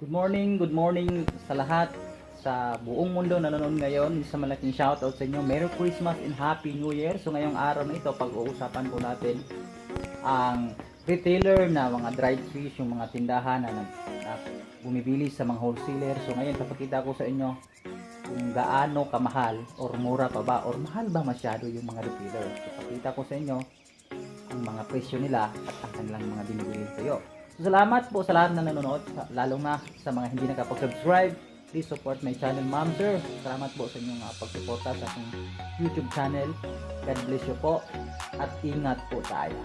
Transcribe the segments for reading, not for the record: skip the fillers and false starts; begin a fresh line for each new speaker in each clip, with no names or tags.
Good morning sa lahat sa buong mundo na nanonood ngayon. Isang malaking shoutout sa inyo. Merry Christmas and Happy New Year. So ngayong araw na ito, pag-uusapan po natin ang retailer na mga dried fish, yung mga tindahan na bumibili sa mga wholesaler. So ngayon, papakita ko sa inyo kung gaano kamahal or mura pa ba or mahal ba masyado yung mga retailer. So papakita ko sa inyo ang mga presyo nila at ang kanilang mga binibili sa iyo. So, salamat po sa lahat na nanonood, lalo na sa mga hindi nakapag-subscribe. Please support my channel, Ma'am Sir. Salamat po sa inyong pagsuporta sa aking YouTube channel. God bless you po at ingat po tayo.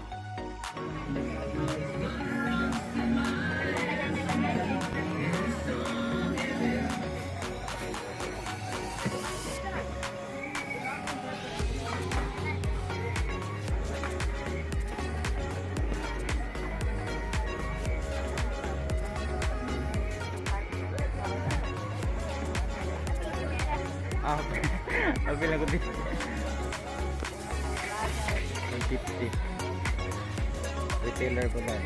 Abi lang ko dito. 150. Retailer ko lang.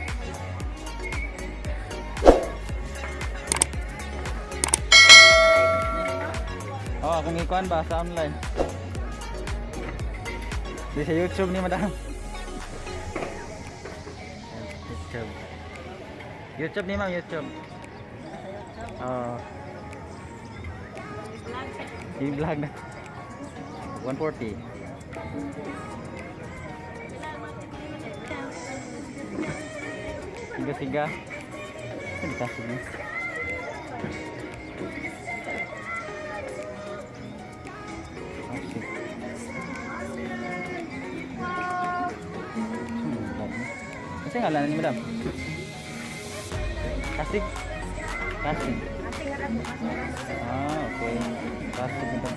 Oh, akong ikuan ba sa online? Di sa YouTube ni madam. YouTube ni ma'am, YouTube. Oh. I-vlog na. 140. Siga-siga. Ano kasih ni? Kasi ngalan ni madam? Kasih. Kasih. Ah, okay. Kasih madam.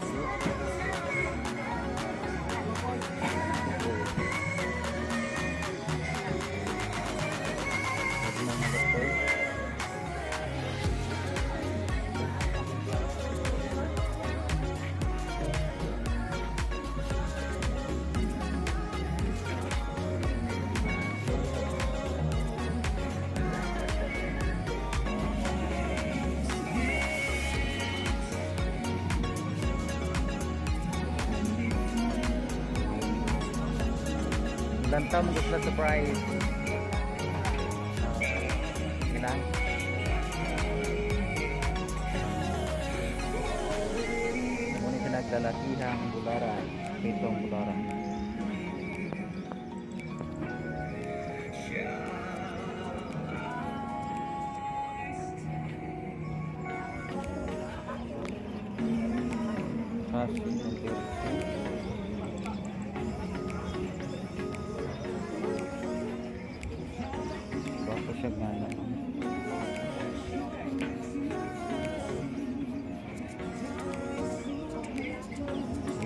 Lantam gusto surprise. Gila. Muna pinaglalakihang bularan, pitong bularan.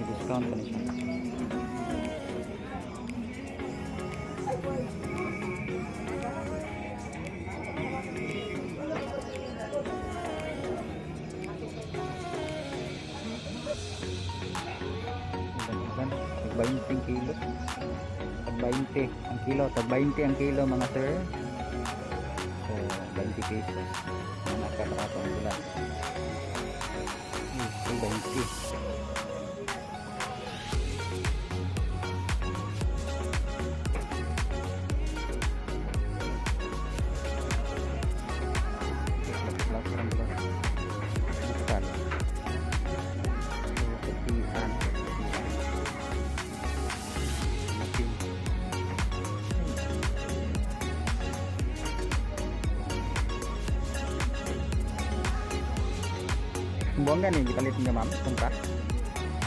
Discount pa niya. Tag 20 kilo. Tag 20 ang kilo. Tag 20 ang kilo mga sir. So 20 pesos. Ang nakatrato ang gula. 20. Buang kan nih kita lihat punya mam kontrak.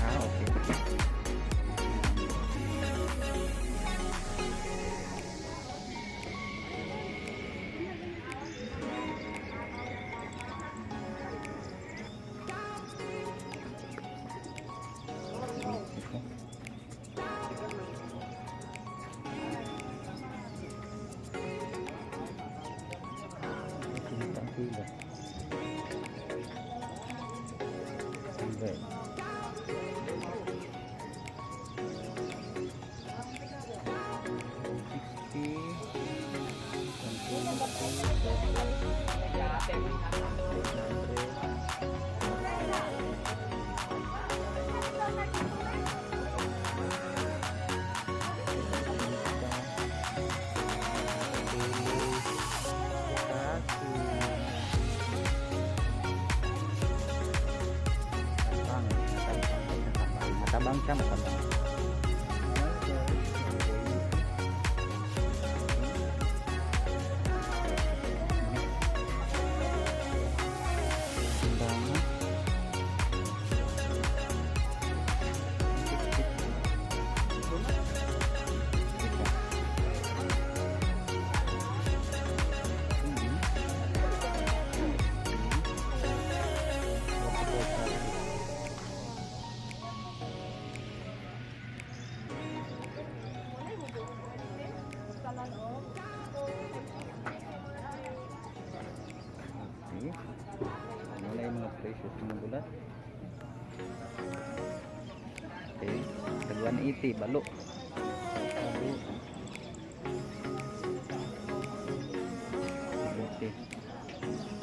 Ah oke. Okay. lang siya, matanda. Mulai mga precious mga bulat. Okay, taguan iti balo. Balo. Okay.